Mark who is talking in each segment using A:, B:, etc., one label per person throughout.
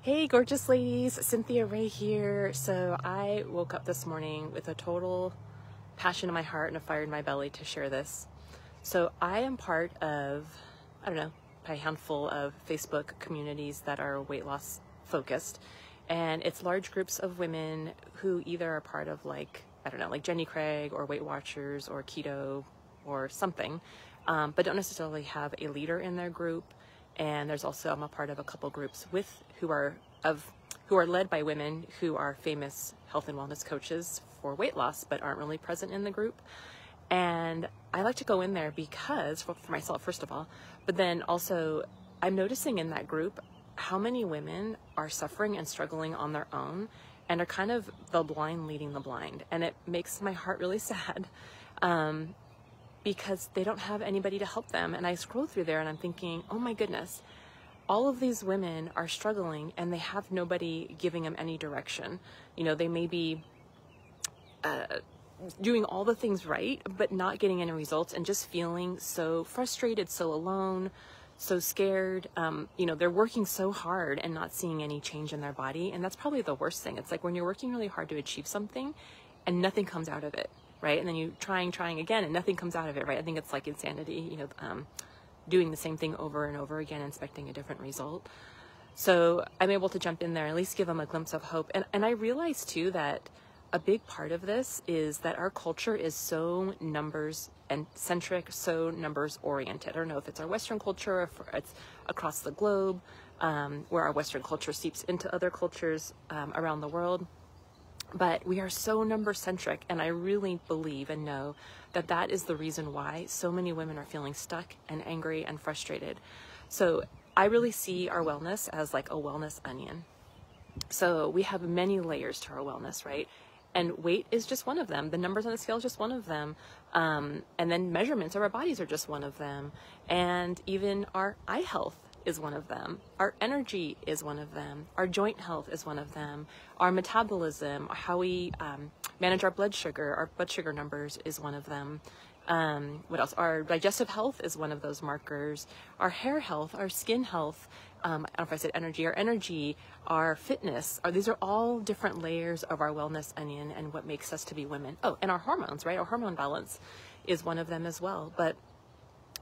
A: Hey gorgeous ladies, Cynthia Ray here. So I woke up this morning with a total passion in my heart and a fire in my belly to share this. So I am part of, I don't know, a handful of Facebook communities that are weight loss focused. And it's large groups of women who either are part of like Jenny Craig or Weight Watchers or keto or something, but don't necessarily have a leader in their group. And there's also, I'm a part of a couple groups who are led by women who are famous health and wellness coaches for weight loss, but aren't really present in the group. And I like to go in there because, for myself, first of all, but then also I'm noticing in that group how many women are suffering and struggling on their own and are kind of the blind leading the blind. And it makes my heart really sad. Because they don't have anybody to help them. And I scroll through there and I'm thinking, oh my goodness, all of these women are struggling and they have nobody giving them any direction. You know, they may be doing all the things right, but not getting any results and just feeling so frustrated, so alone, so scared. You know, they're working so hard and not seeing any change in their body. And that's probably the worst thing. It's like when you're working really hard to achieve something and nothing comes out of it. Right? And then you trying again and nothing comes out of it, right? I think it's like insanity, you know, doing the same thing over and over again, expecting a different result. So I'm able to jump in there and at least give them a glimpse of hope. And I realize too that a big part of this is that our culture is so numbers and centric, so numbers oriented. I don't know if it's our Western culture, or if it's across the globe, where our Western culture seeps into other cultures around the world. But we are so number-centric, and I really believe and know that that is the reason why so many women are feeling stuck and angry and frustrated. So I really see our wellness as like a wellness onion. So we have many layers to our wellness, right? And weight is just one of them. The numbers on the scale is just one of them. And then measurements of our bodies are just one of them. And even our eye health is one of them. Our energy is one of them. Our joint health is one of them. Our metabolism, how we manage our blood sugar numbers is one of them. What else? Our digestive health is one of those markers. Our hair health, our skin health, I don't know if I said energy, our fitness, these are all different layers of our wellness onion and what makes us to be women. Oh, and our hormones, right? Our hormone balance is one of them as well. But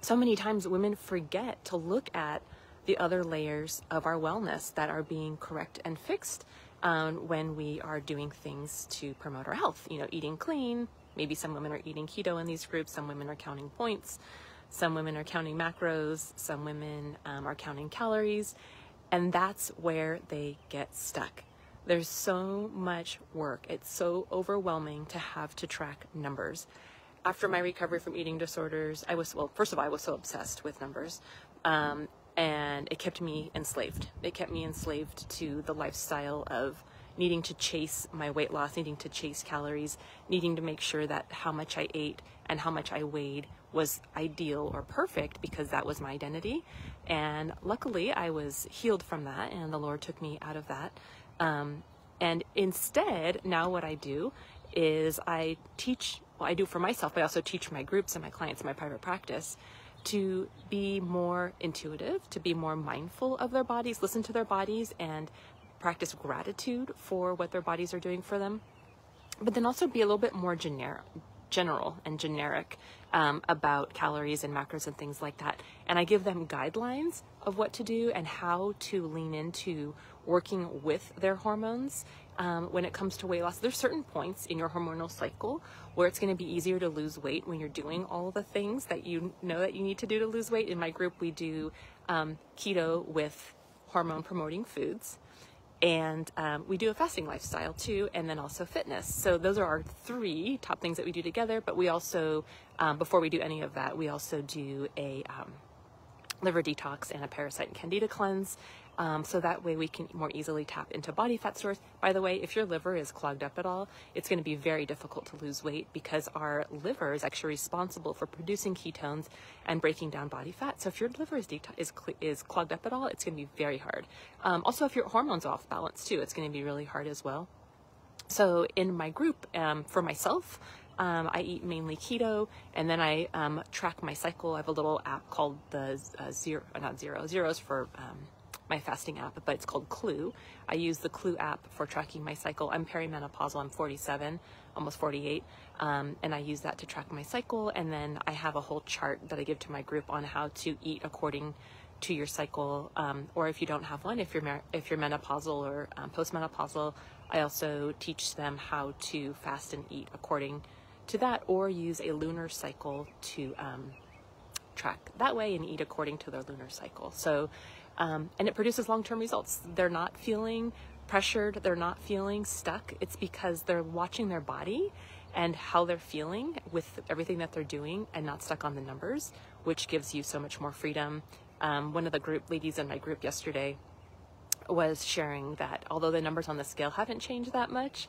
A: so many times women forget to look at the other layers of our wellness that are being correct and fixed when we are doing things to promote our health. You know, eating clean. Maybe some women are eating keto in these groups. Some women are counting points. Some women are counting macros. Some women are counting calories. And that's where they get stuck. There's so much work. It's so overwhelming to have to track numbers. After my recovery from eating disorders, first of all, I was so obsessed with numbers. And it kept me enslaved. It kept me enslaved to the lifestyle of needing to chase my weight loss, needing to chase calories, needing to make sure that how much I ate and how much I weighed was ideal or perfect because that was my identity. And luckily I was healed from that and the Lord took me out of that. And instead, now what I do is I do for myself, but I also teach my groups and my clients in my private practice to be more intuitive, to be more mindful of their bodies, listen to their bodies and practice gratitude for what their bodies are doing for them. But then also be a little bit more general and generic about calories and macros and things like that. And I give them guidelines of what to do and how to lean into working with their hormones when it comes to weight loss. There's certain points in your hormonal cycle where it's going to be easier to lose weight when you're doing all the things that you know that you need to do to lose weight. In my group, we do keto with hormone promoting foods. And we do a fasting lifestyle too, and then also fitness. So those are our three top things that we do together. But we also, before we do any of that, we also do a liver detox and a parasite and candida cleanse. So that way we can more easily tap into body fat stores. By the way, if your liver is clogged up at all, it's going to be very difficult to lose weight because our liver is actually responsible for producing ketones and breaking down body fat. So if your liver is clogged up at all, it's going to be very hard. Also, if your hormones are off balance too, it's going to be really hard as well. So in my group, for myself, I eat mainly keto, and then I track my cycle. I have a little app called the zeros for my fasting app, but it's called Clue. I use the Clue app for tracking my cycle. I'm perimenopausal, I'm 47, almost 48, and I use that to track my cycle. And then I have a whole chart that I give to my group on how to eat according to your cycle, or if you don't have one, if you're menopausal or postmenopausal, I also teach them how to fast and eat according to that, or use a lunar cycle to track that way and eat according to their lunar cycle. So, and it produces long-term results. They're not feeling pressured, they're not feeling stuck. It's because they're watching their body and how they're feeling with everything that they're doing and not stuck on the numbers, which gives you so much more freedom. One of the group ladies in my group yesterday was sharing that although the numbers on the scale haven't changed that much,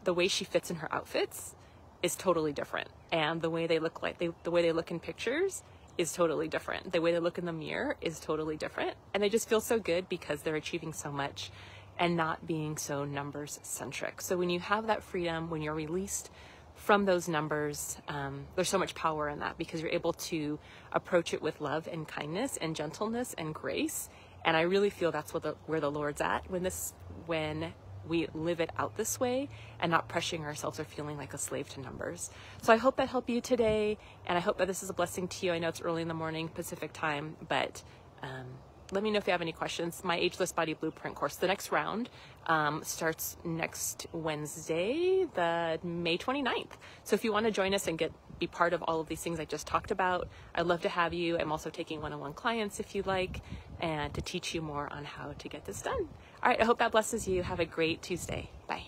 A: the way she fits in her outfits is totally different, and the way they look the way they look in pictures is totally different. The way they look in the mirror is totally different, and they just feel so good because they're achieving so much and not being so numbers centric. So when you have that freedom, when you're released from those numbers, there's so much power in that because you're able to approach it with love and kindness and gentleness and grace. And I really feel that's where the Lord's at when we live it out this way and not pressuring ourselves or feeling like a slave to numbers. So I hope that helped you today, and I hope that this is a blessing to you. I know it's early in the morning Pacific time, but let me know if you have any questions. My Ageless Body Blueprint course, the next round, starts next Wednesday, the May 29th. So if you want to join us and be part of all of these things I just talked about, I'd love to have you. I'm also taking one-on-one clients if you'd like, and to teach you more on how to get this done. All right, I hope that blesses you. Have a great Tuesday. Bye.